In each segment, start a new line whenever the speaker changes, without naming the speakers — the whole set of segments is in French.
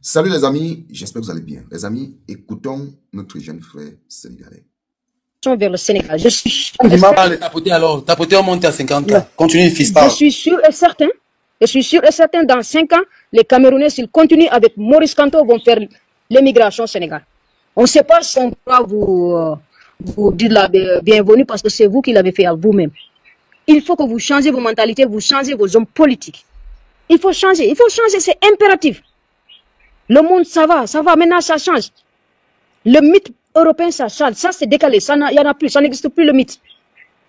Salut les amis, j'espère que vous allez bien. Les amis, écoutons notre jeune frère sénégalais.
Vers le Sénégal. Je suis sûr
Tu m'as parlé de tapoter alors. Tapoter, on monte à 50 ans. Continue, fils.
Je suis sûr et certain, dans 5 ans, les Camerounais, s'ils continuent avec Maurice Kamto, vont faire l'émigration au Sénégal. On ne sait pas si on pourra vous dire la bienvenue parce que c'est vous qui l'avez fait à vous-même. Il faut que vous changez vos mentalités, vous changez vos hommes politiques. Il faut changer, c'est impératif. Le monde, ça va, maintenant ça change. Le mythe européen, ça change, ça c'est décalé, il n'y en a plus, ça n'existe plus le mythe.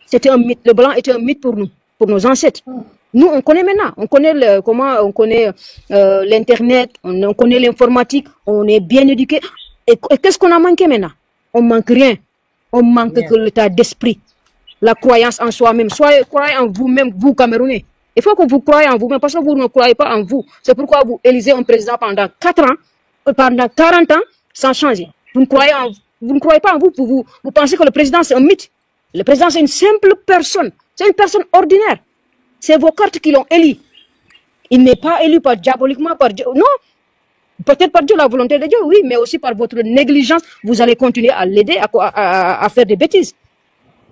C'était un mythe, le blanc était un mythe pour nous, pour nos ancêtres. Nous, on connaît maintenant, on connaît l'internet, on connaît l'informatique, on est bien éduqué. Et qu'est-ce qu'on a manqué maintenant? On manque rien, on manque que l'état d'esprit, la croyance en soi-même. Croyez en vous-même, vous Camerounais. Il faut que vous croyez en vous-même parce que vous ne croyez pas en vous. C'est pourquoi vous élisez un président pendant 4 ans, pendant 40 ans, sans changer. Vous ne croyez pas en vous, vous pensez que le président c'est un mythe. Le président c'est une simple personne, c'est une personne ordinaire. C'est vos cartes qui l'ont élu. Il n'est pas élu diaboliquement par Dieu. Non, peut-être par Dieu, la volonté de Dieu, oui, mais aussi par votre négligence, vous allez continuer à l'aider à faire des bêtises.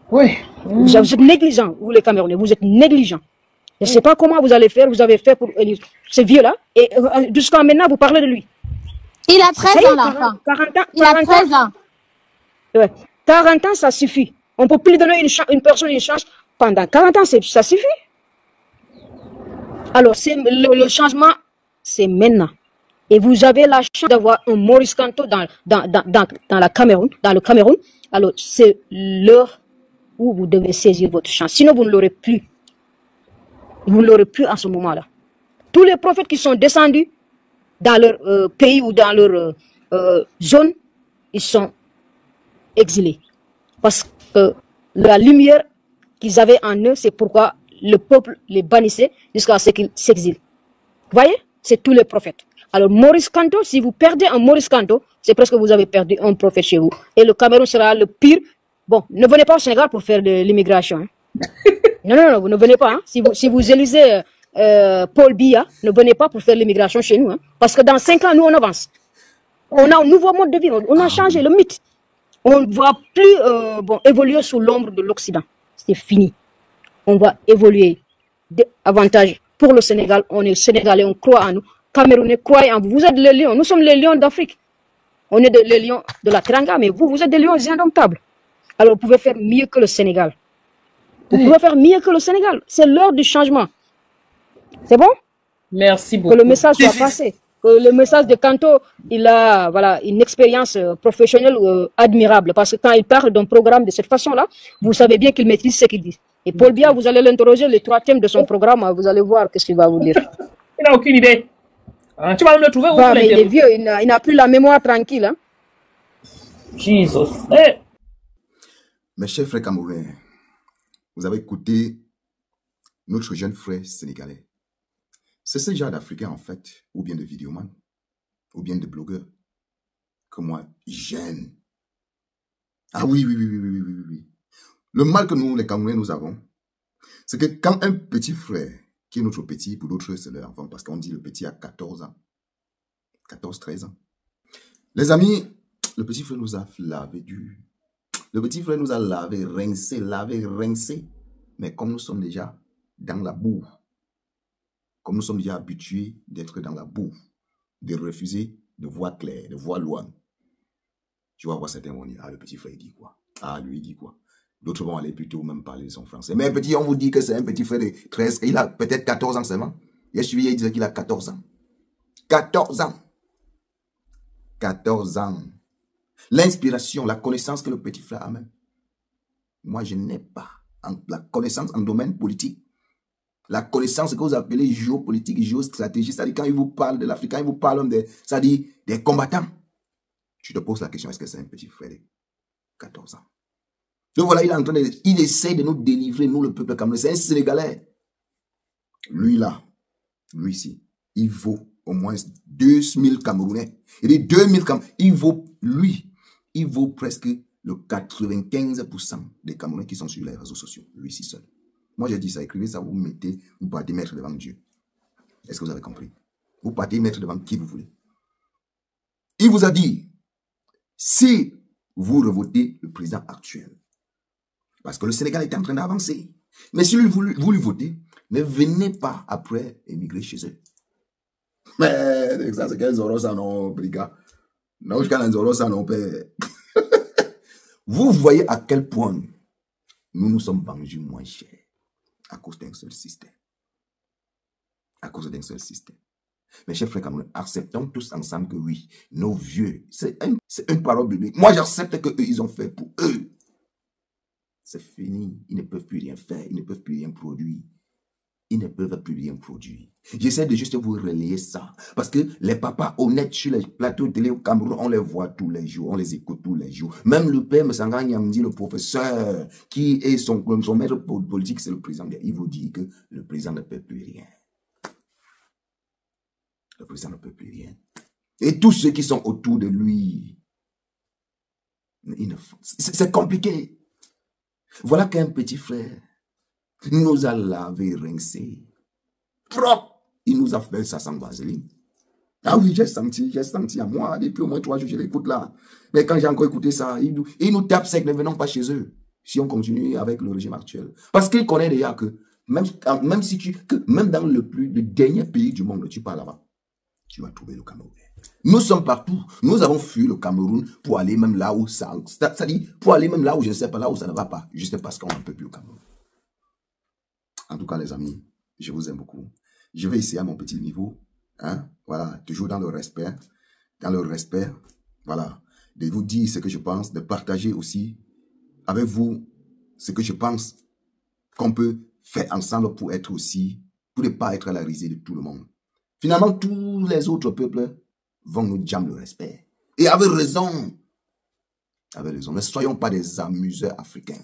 Oui.
Vous êtes négligents, vous les Camerounais, vous êtes négligents. Je ne sais pas comment vous allez faire, vous avez fait pour élire ce vieux-là, et jusqu'à maintenant, vous parlez de lui.
Il a 13 ans, l'enfant.
40 ans.
Il a 13 ans.
Ouais. 40 ans, ça suffit. On ne peut plus donner une personne une chance pendant 40 ans, ça suffit. Alors, le changement, c'est maintenant. Et vous avez la chance d'avoir un Maurice Kamto dans le Cameroun. Alors, c'est l'heure où vous devez saisir votre chance. Sinon, vous ne l'aurez plus. Vous ne l'aurez plus en ce moment-là. Tous les prophètes qui sont descendus dans leur pays ou dans leur zone, ils sont exilés. Parce que la lumière qu'ils avaient en eux, c'est pourquoi le peuple les bannissait jusqu'à ce qu'ils s'exilent. Vous voyez? C'est tous les prophètes. Alors Maurice Kamto, si vous perdez un Maurice Kamto, c'est presque que vous avez perdu un prophète chez vous. Et le Cameroun sera le pire. Bon, ne venez pas au Sénégal pour faire de l'immigration. Hein. Non, vous ne venez pas. Hein. Si vous élisez Paul Biya, ne venez pas pour faire l'immigration chez nous. Hein. Parce que dans 5 ans, nous, on avance. On a un nouveau mode de vie. On a changé le mythe. On ne va plus évoluer sous l'ombre de l'Occident. C'est fini. On va évoluer davantage pour le Sénégal. On est Sénégalais, on croit en nous. Camerounais croient en vous. Vous êtes les lions. Nous sommes les lions d'Afrique. On est les lions de la Teranga, mais vous êtes des lions indomptables. Alors, vous pouvez faire mieux que le Sénégal. Vous pouvez faire mieux que le Sénégal. C'est l'heure du changement. C'est bon?
Merci beaucoup.
Que le message soit passé. Que le message de Kamto, il a une expérience professionnelle admirable. Parce que quand il parle d'un programme de cette façon-là, vous savez bien qu'il maîtrise ce qu'il dit. Et Paul Biya, vous allez l'interroger, les 3 thèmes de son programme, vous allez voir qu'est-ce qu'il va vous dire.
Il n'a aucune idée. Hein, tu vas me le trouver où?
Mais il est vieux, il n'a plus la mémoire tranquille. Hein.
Jesus. Hey.
Mes chers frères camerounais, vous avez écouté notre jeune frère sénégalais. C'est ce genre d'Africains, en fait, ou bien de vidéomans, ou bien de blogueurs, que moi, j'aime. Ah oui. Le mal que nous, les Camerounais, nous avons, c'est que quand un petit frère, qui est notre petit, pour d'autres, c'est leur enfant, parce qu'on dit le petit a 14 ans, 14-13 ans. Les amis, le petit frère nous a lavé dur. Le petit frère nous a lavé, rincé. Mais comme nous sommes déjà dans la boue, comme nous sommes déjà habitués d'être dans la boue, de refuser de voir clair, de voir loin, tu vas voir certains vont dire, ah, le petit frère, il dit quoi? Ah, lui, il dit quoi? D'autres vont aller plutôt même parler de son français. Mais petit, on vous dit que c'est un petit frère de 13, il a peut-être 14 ans seulement. Il suivi, il disait qu'il a 14 ans. 14 ans. 14 ans. L'inspiration, la connaissance que le petit frère a même. Moi, je n'ai pas la connaissance en domaine politique. La connaissance que vous appelez géopolitique, géostratégie, c'est-à-dire quand il vous parle de l'Afrique, quand il vous parle des combattants, tu te poses la question, est-ce que c'est un petit frère de 14 ans? Donc voilà, il essaie de nous délivrer, nous le peuple camerounais. C'est un Sénégalais. Lui là, lui ici, il vaut au moins 2000 Camerounais. Il dit 2000 Camerounais. Il vaut presque le 95% des Camerounais qui sont sur les réseaux sociaux. Lui ici seul. Moi j'ai dit ça, écrivez ça, vous partez mettre devant Dieu. Est-ce que vous avez compris? Vous partez mettre devant qui vous voulez. Il vous a dit, si vous revotez le président actuel, parce que le Sénégal est en train d'avancer, mais si vous lui votez, ne venez pas après émigrer chez eux. Mais ça, c'est quels euros ça non, briga. Non, jusqu'à les euros ça non, père. Vous voyez à quel point nous nous sommes vendus moins cher à cause d'un seul système. À cause d'un seul système. Mes chers frères camerounais, acceptons tous ensemble que oui, nos vieux, c'est une parole biblique. Moi, j'accepte que eux, ils ont fait pour eux. C'est fini. Ils ne peuvent plus rien faire. Ils ne peuvent plus rien produire. Ils ne peuvent plus rien produire. J'essaie de juste vous relayer ça. Parce que les papas honnêtes sur les plateaux de télé au Cameroun, on les voit tous les jours, on les écoute tous les jours. Même le père Messanga Nyamdi, le professeur, qui est son maître politique, c'est le président. Il vous dit que le président ne peut plus rien. Le président ne peut plus rien. Et tous ceux qui sont autour de lui, c'est compliqué. Voilà qu'un petit frère nous a lavé, rincé, propre. Il nous a fait ça sans vaseline. Ah oui, j'ai senti à moi, depuis au moins 3 jours, je l'écoute là. Mais quand j'ai encore écouté ça, il nous tape sec, ne venons pas chez eux, si on continue avec le régime actuel. Parce qu'il connaît déjà que, même dans le dernier pays du monde, tu pars là-bas, tu vas trouver le Cameroun. Nous sommes partout. Nous avons fui le Cameroun pour aller même là où ça... C'est-à-dire, pour aller même là où je ne sais pas, là où ça ne va pas. Juste parce qu'on ne peut plus le Cameroun. En tout cas, les amis, je vous aime beaucoup. Je vais essayer à mon petit niveau. Hein, voilà, toujours dans le respect. Dans le respect, voilà. De vous dire ce que je pense, de partager aussi avec vous ce que je pense qu'on peut faire ensemble pour être aussi, pour ne pas être à la risée de tout le monde. Finalement, tous les autres peuples vont nous jammer le respect. Et avec raison. Avec raison. Ne soyons pas des amuseurs africains.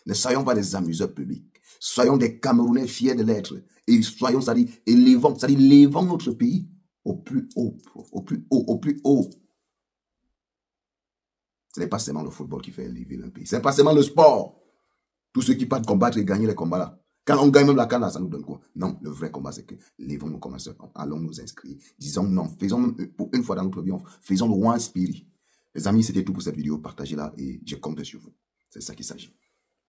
Ne soyons pas des amuseurs publics. Soyons des Camerounais fiers de l'être. Et soyons, c'est-à-dire, élevons notre pays au plus haut. Au plus haut, au plus haut. Ce n'est pas seulement le football qui fait élever un pays. Ce n'est pas seulement le sport. Tous ceux qui partent combattre et gagner les combats là. Quand on gagne même la canne, ça nous donne quoi? Non, le vrai combat, c'est que levons nos commenceurs, allons nous inscrire. Disons non, faisons pour une fois dans notre vie, faisons le one spirit. Les amis, c'était tout pour cette vidéo. Partagez-la et je compte sur vous. C'est ça qu'il s'agit.